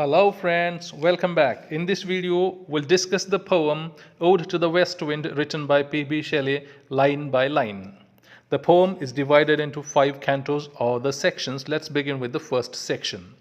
Hello friends, welcome back. In this video, we'll discuss the poem Ode to the West Wind written by P.B. Shelley line by line. The poem is divided into 5 cantos or the sections. Let's begin with the first section.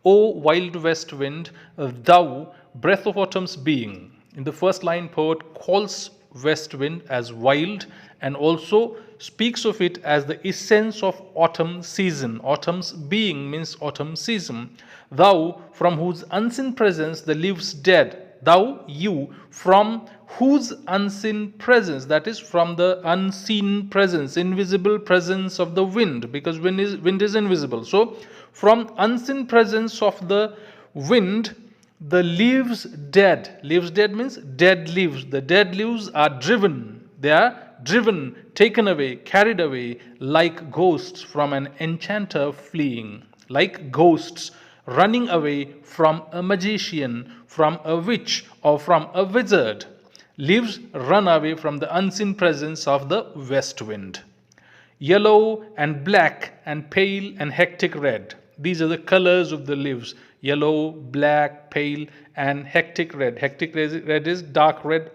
O wild west wind, thou breath of autumn's being. In the first line, poet calls west wind as wild and also speaks of it as the essence of autumn season. Autumn's being means autumn season. Thou, from whose unseen presence the leaves dead. Thou, you, from whose unseen presence, that is from the unseen presence, invisible presence of the wind, because wind is invisible. So from unseen presence of the wind, the leaves dead. Leaves dead means dead leaves. The dead leaves are driven. They are driven, taken away, carried away like ghosts from an enchanter fleeing. Like ghosts running away from a magician, from a witch, or from a wizard. Leaves run away from the unseen presence of the west wind. Yellow and black and pale and hectic red. These are the colors of the leaves. Yellow, black, pale, and hectic red. Hectic red is dark red.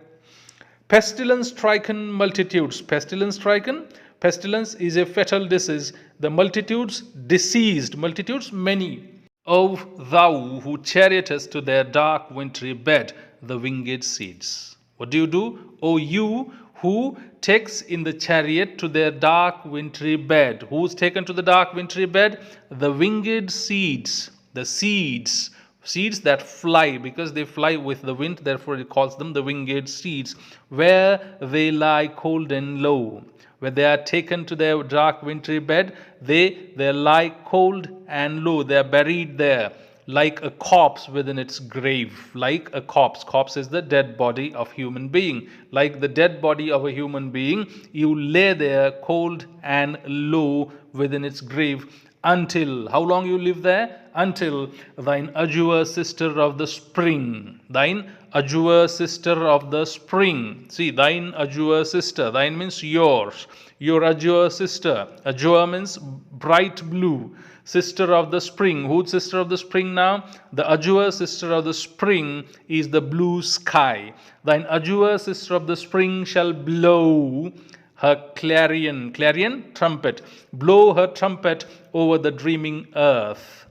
Pestilence stricken multitudes. Pestilence stricken. Pestilence is a fatal disease. The multitudes deceased. Multitudes many. O thou who chariotest to their dark wintry bed the winged seeds. What do? O you who takes in the chariot to their dark wintry bed. Who's taken to the dark wintry bed? The winged seeds. The seeds. Seeds that fly, because they fly with the wind, therefore it calls them the winged seeds. Where they lie cold and low. When they are taken to their dark wintry bed, they lie cold and low. They are buried there like a corpse within its grave. Like a corpse. Corpse is the dead body of human being. Like the dead body of a human being, you lay there cold and low within its grave. Until, how long you live there? Until thine azure sister of the spring. Thine azure sister of the spring. See, thine azure sister. Thine means yours. Your azure sister. Azure means bright blue. Sister of the spring. Who's sister of the spring now? The azure sister of the spring is the blue sky. Thine azure sister of the spring shall blow her clarion, trumpet, blow her trumpet over the dreaming earth.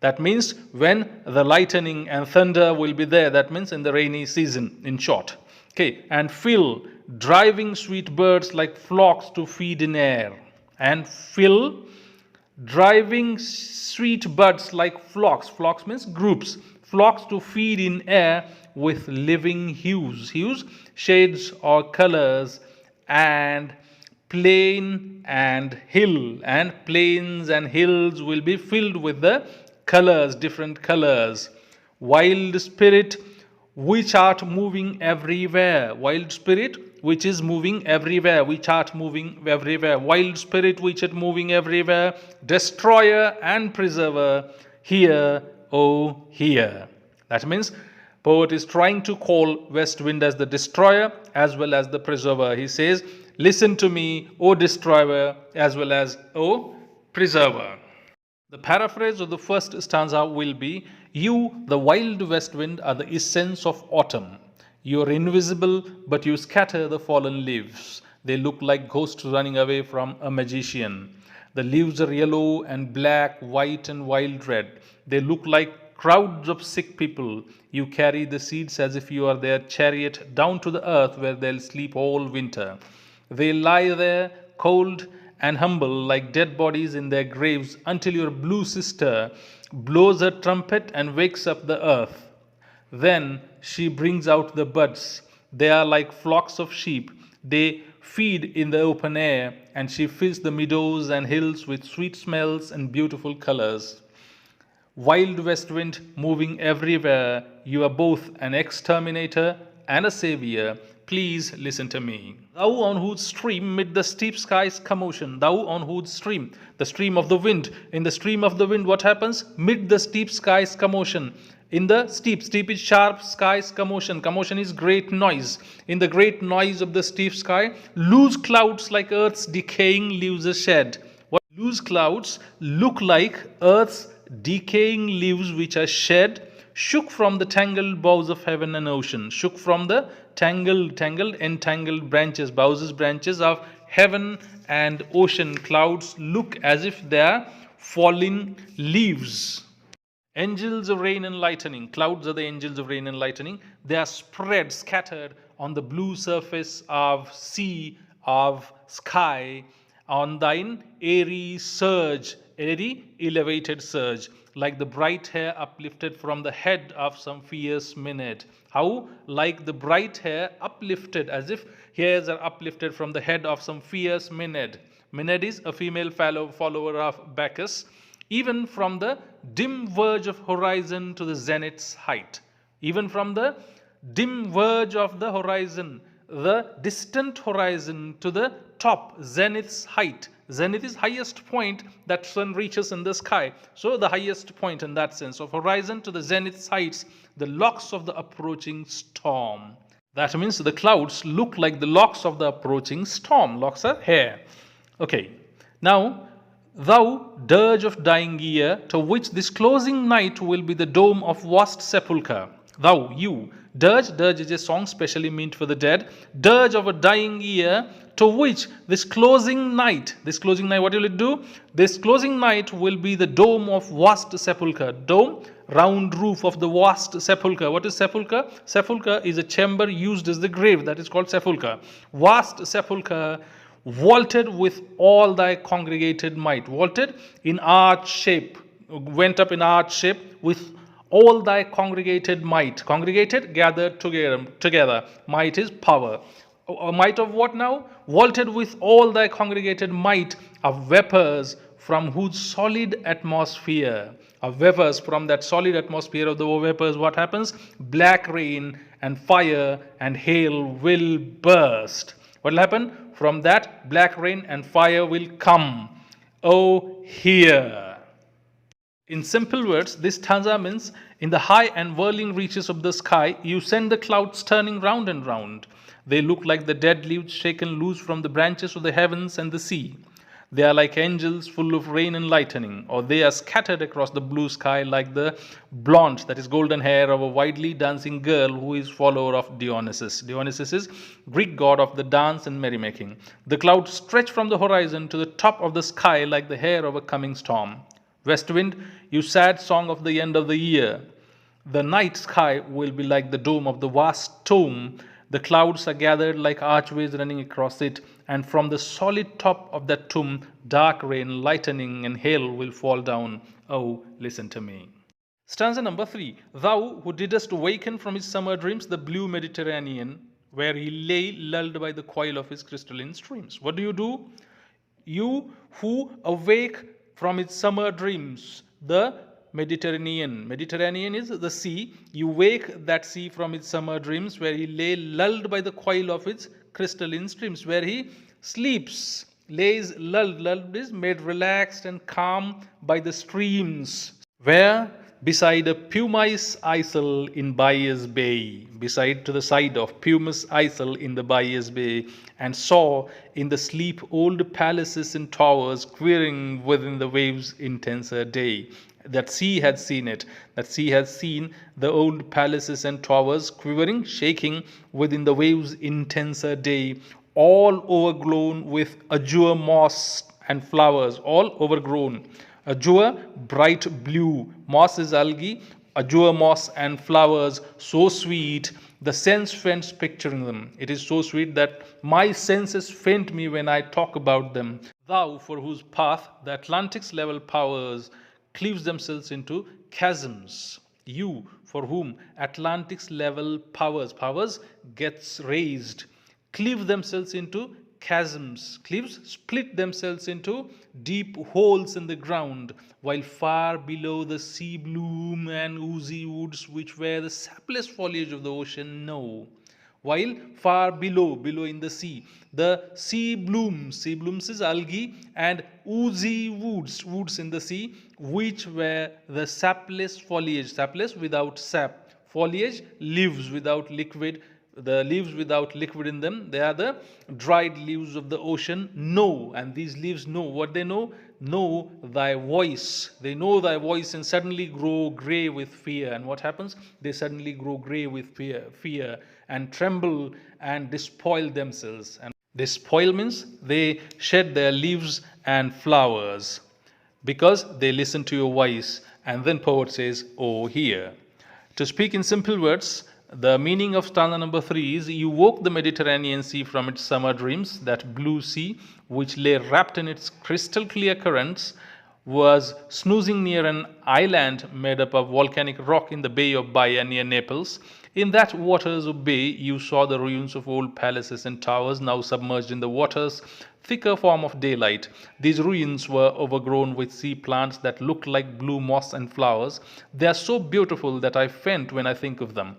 That means when the lightning and thunder will be there, that means in the rainy season, in short. Okay, and fill driving sweet birds like flocks to feed in air. And fill driving sweet birds like flocks. Flocks means groups. Flocks to feed in air with living hues. Hues, shades or colors, and plain and hill, and plains and hills will be filled with the colors, different colors. Wild spirit which art moving everywhere. Wild spirit which is moving everywhere, which art moving everywhere. Wild spirit which art moving everywhere. Destroyer and preserver, hear, oh hear. That means poet is trying to call west wind as the destroyer as well as the preserver. He says, listen to me, O destroyer, as well as O preserver. The paraphrase of the first stanza will be, you, the wild west wind, are the essence of autumn. You are invisible, but you scatter the fallen leaves. They look like ghosts running away from a magician. The leaves are yellow and black, white and wild red. They look like crowds of sick people. You carry the seeds as if you are their chariot down to the earth where they'll sleep all winter. They lie there cold and humble like dead bodies in their graves until your blue sister blows her trumpet and wakes up the earth. Then she brings out the buds. They are like flocks of sheep. They feed in the open air, and she fills the meadows and hills with sweet smells and beautiful colors. Wild west wind moving everywhere, you are both an exterminator and a savior. Please listen to me. Thou on whose stream mid the steep sky's commotion, thou on whose stream, the stream of the wind. In the stream of the wind, what happens? Mid the steep sky's commotion. In the steep is sharp sky's commotion. Commotion is great noise. In the great noise of the steep sky, loose clouds like earth's decaying leaves are shed. What loose clouds look like earth's decaying leaves which are shed shook from the tangled boughs of heaven and ocean, shook from the entangled branches of heaven and ocean. Clouds look as if they are falling leaves. Angels of rain and lightning. Clouds are the angels of rain and lightning. They are spread, scattered on the blue surface of sea, of sky, on thine airy elevated surge, like the bright hair uplifted from the head of some fierce Maenad. How? Like the bright hair uplifted, as if hairs are uplifted from the head of some fierce Maenad. Maenad is a female follower of Bacchus. Even from the dim verge of horizon to the zenith's height. Even from the dim verge of the horizon, the distant horizon to the top, zenith's height. Zenith is highest point that sun reaches in the sky. So the highest point in that sense. Of horizon to the zenith's heights, the locks of the approaching storm. That means the clouds look like the locks of the approaching storm. Locks are hair. Okay. Now, thou dirge of dying year, to which this closing night will be the dome of vast sepulchre. Thou, you, dirge is a song specially meant for the dead. Dirge of a dying year, to which this closing night, what will it do? This closing night will be the dome of vast sepulchre. Dome, round roof of the vast sepulchre. What is sepulchre? Sepulchre is a chamber used as the grave. That is called sepulchre. Vast sepulchre, vaulted with all thy congregated might. Vaulted in arch shape, went up in arch shape with all thy congregated might. Congregated, gathered together. Might is power. A might of what now? Vaulted with all thy congregated might of vapors from whose solid atmosphere. Of vapors from that solid atmosphere of the vapors, what happens? Black rain and fire and hail will burst. What will happen? From that, black rain and fire will come. Oh, hear. In simple words, this stanza means, in the high and whirling reaches of the sky, you send the clouds turning round and round. They look like the dead leaves shaken loose from the branches of the heavens and the sea. They are like angels full of rain and lightning, or they are scattered across the blue sky like the blonde, that is golden hair, of a widely dancing girl who is follower of Dionysus. Dionysus is Greek god of the dance and merrymaking. The clouds stretch from the horizon to the top of the sky like the hair of a coming storm. West wind, you sad song of the end of the year. The night sky will be like the dome of the vast tomb. The clouds are gathered like archways running across it, and from the solid top of that tomb, dark rain, lightning, and hail will fall down. Oh, listen to me. Stanza number 3. Thou who didst waken from his summer dreams the blue Mediterranean, where he lay lulled by the coil of his crystalline streams. What do? You who awake from its summer dreams, the Mediterranean. Mediterranean is the sea. You wake that sea from its summer dreams, where he lay lulled by the coil of its crystalline streams, where he sleeps, lays lulled. Lulled is made relaxed and calm by the streams, where beside a pumice isle in Bias Bay, beside to the side of pumice isle in the Bias Bay, and saw in the sleep old palaces and towers quivering within the waves' intenser day. That sea had seen it. That sea had seen the old palaces and towers quivering, shaking within the waves' intenser day, all overgrown with azure moss and flowers, all overgrown. Azure, bright blue, moss is algae, azure moss and flowers, so sweet, the sense faints picturing them. It is so sweet that my senses faint me when I talk about them. Thou, for whose path the Atlantic's level powers cleaves themselves into chasms. You, for whom Atlantic's level powers gets raised, cleave themselves into chasms. Cleaves split themselves into deep holes in the ground, while far below the sea bloom and oozy woods, which were the sapless foliage of the ocean, know. While far below in the sea, the sea blooms is algae, and oozy woods in the sea, which were the sapless foliage, sapless without sap, foliage, leaves without liquid, the leaves without liquid in them, they are the dried leaves of the ocean, know. And these leaves know what they know. know thy voice. They know thy voice and suddenly grow grey with fear. And what happens? They suddenly grow grey with fear and tremble and despoil themselves. And despoil means they shed their leaves and flowers because they listen to your voice. And then poet says, oh, hear. To speak in simple words, the meaning of stanza number 3 is, you woke the Mediterranean Sea from its summer dreams. That blue sea, which lay wrapped in its crystal clear currents, was snoozing near an island made up of volcanic rock in the Bay of Baia near Naples. In that waters of bay, you saw the ruins of old palaces and towers, now submerged in the water's thicker form of daylight. These ruins were overgrown with sea plants that looked like blue moss and flowers. They are so beautiful that I faint when I think of them.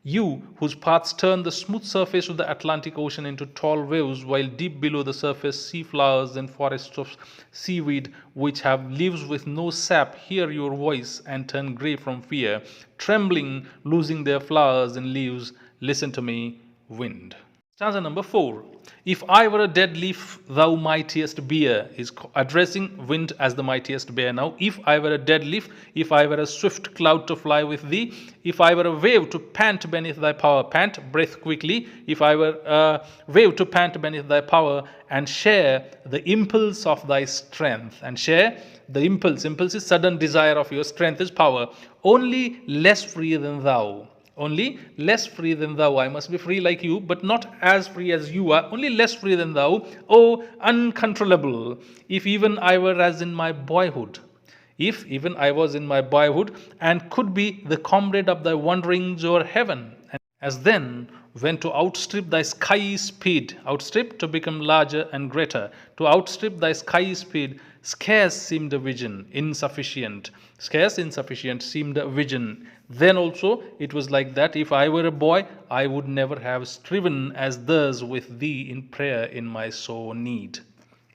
You, whose paths turn the smooth surface of the Atlantic Ocean into tall waves, while deep below the surface sea flowers and forests of seaweed which have leaves with no sap hear your voice and turn grey from fear, trembling, losing their flowers and leaves, listen to me, wind. Stanza number 4. If I were a dead leaf, thou mightiest bear, is addressing wind as the mightiest bear now. If I were a dead leaf, if I were a swift cloud to fly with thee, if I were a wave to pant beneath thy power, pant, breath quickly, if I were a wave to pant beneath thy power and share the impulse of thy strength, and share the impulse is sudden desire of your strength is power, only less free than thou. Only less free than thou. I must be free like you, but not as free as you are. Only less free than thou. O uncontrollable, if even I were as in my boyhood. If even I was in my boyhood, and could be the comrade of thy wanderings o'er heaven. And as then, when to outstrip thy sky speed, outstrip to become larger and greater, to outstrip thy sky speed, scarce seemed a vision, insufficient. Scarce insufficient seemed a vision. Then also it was like that. If I were a boy, I would never have striven as thus with thee in prayer in my sore need.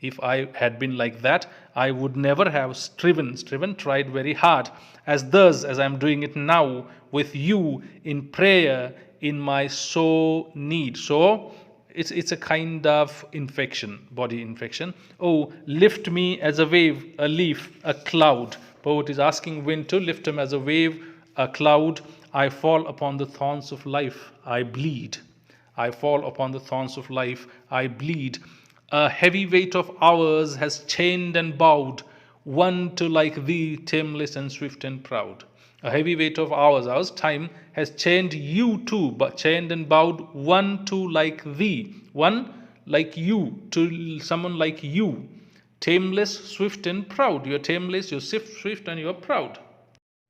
If I had been like that, I would never have striven, tried very hard, as thus, as I am doing it now, with you in prayer in my sore need. So it's a kind of infection, body infection. Oh, lift me as a wave, a leaf, a cloud. Poet is asking wind to lift him as a wave, a cloud. I fall upon the thorns of life, I bleed. I fall upon the thorns of life, I bleed. A heavy weight of hours has chained and bowed one to like thee, tameless and swift and proud. A heavy weight of hours, time, has chained you too, but chained and bowed one to like thee, one like you, to someone like you. Tameless, swift and proud. You're tameless, you're swift and you're proud.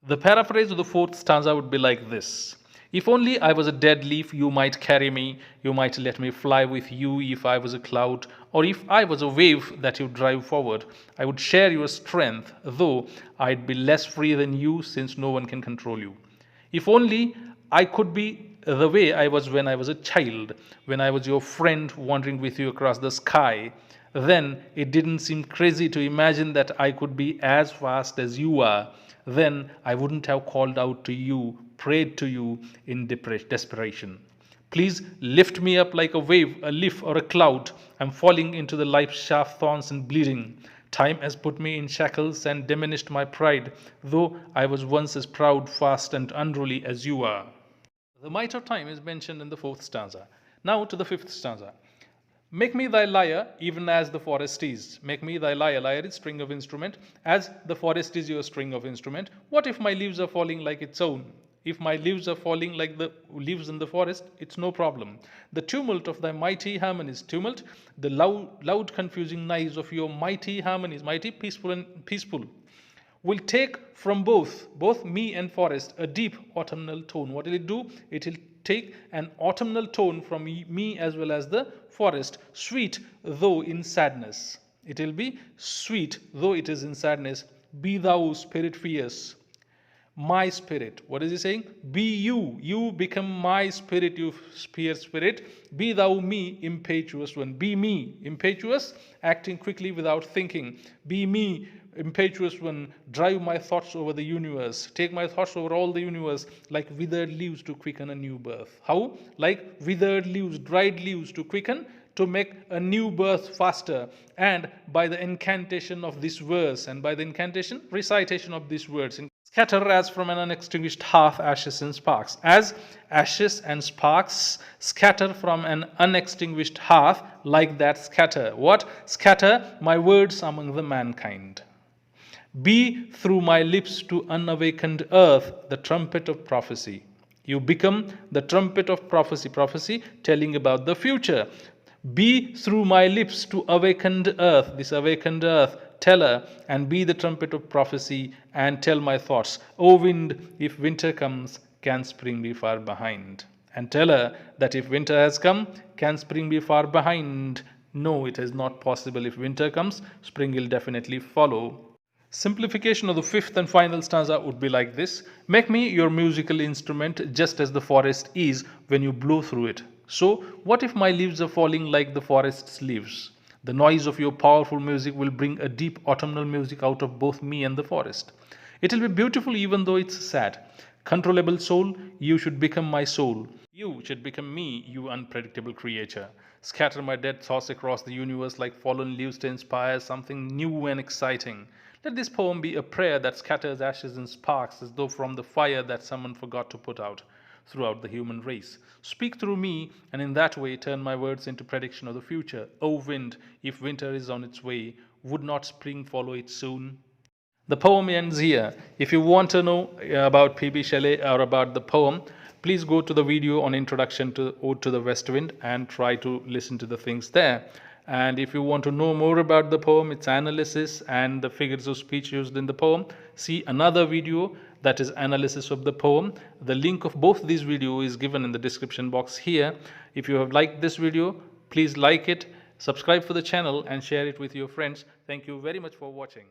The paraphrase of the 4th stanza would be like this. If only I was a dead leaf, you might carry me, you might let me fly with you. If I was a cloud, or if I was a wave that you drive forward, I would share your strength, though I'd be less free than you, since no one can control you. If only I could be the way I was when I was a child, when I was your friend wandering with you across the sky, then it didn't seem crazy to imagine that I could be as fast as you are. Then I wouldn't have called out to you, prayed to you in desperation. Please lift me up like a wave, a leaf, or a cloud. I'm falling into the life's sharp thorns and bleeding. Time has put me in shackles and diminished my pride, though I was once as proud, fast, and unruly as you are. The might of time is mentioned in the 4th stanza. Now to the 5th stanza. Make me thy lyre, even as the forest is. Make me thy lyre. Lyre is string of instrument, as the forest is your string of instrument. What if my leaves are falling like its own? If my leaves are falling like the leaves in the forest, it's no problem. The tumult of thy mighty harmonies, tumult, the loud confusing noise of your mighty harmonies, mighty, peaceful and peaceful, will take from both me and forest a deep autumnal tone. What will it do? It will take an autumnal tone from me as well as the forest, sweet though in sadness. It will be sweet though it is in sadness. Be thou spirit fierce, my spirit. What is he saying? Be you become my spirit, you fierce spirit. Be thou me, impetuous one. Be me, impetuous, acting quickly without thinking. Be me, impetuous one, drive my thoughts over the universe, take my thoughts over all the universe, like withered leaves to quicken a new birth. How? Like withered leaves, dried leaves to quicken to make a new birth faster, and by the incantation of this verse, and by the incantation, recitation of these words, scatter as from an unextinguished hearth ashes and sparks. As ashes and sparks scatter from an unextinguished hearth, like that scatter. What? Scatter my words among the mankind. Be through my lips to unawakened earth the trumpet of prophecy. You become the trumpet of prophecy, prophecy telling about the future. Be through my lips to awakened earth, this awakened earth, teller, and be the trumpet of prophecy and tell my thoughts. O wind, if winter comes, can spring be far behind? And tell her that if winter has come, can spring be far behind? No, it is not possible. If winter comes, spring will definitely follow. Simplification of the fifth and final stanza would be like this. Make me your musical instrument just as the forest is when you blow through it. So, what if my leaves are falling like the forest's leaves? The noise of your powerful music will bring a deep autumnal music out of both me and the forest. It will be beautiful even though it's sad. Controllable soul, you should become my soul. You should become me, you unpredictable creature. Scatter my dead thoughts across the universe like fallen leaves to inspire something new and exciting. Let this poem be a prayer that scatters ashes and sparks as though from the fire that someone forgot to put out throughout the human race. Speak through me, and in that way turn my words into prediction of the future. O wind, if winter is on its way, would not spring follow it soon? The poem ends here. If you want to know about P B Shelley or about the poem, please go to the video on Introduction to Ode to the West Wind and try to listen to the things there. And if you want to know more about the poem, its analysis and the figures of speech used in the poem, see another video that is analysis of the poem. The link of both these videos is given in the description box here. If you have liked this video, please like it, subscribe for the channel and share it with your friends. Thank you very much for watching.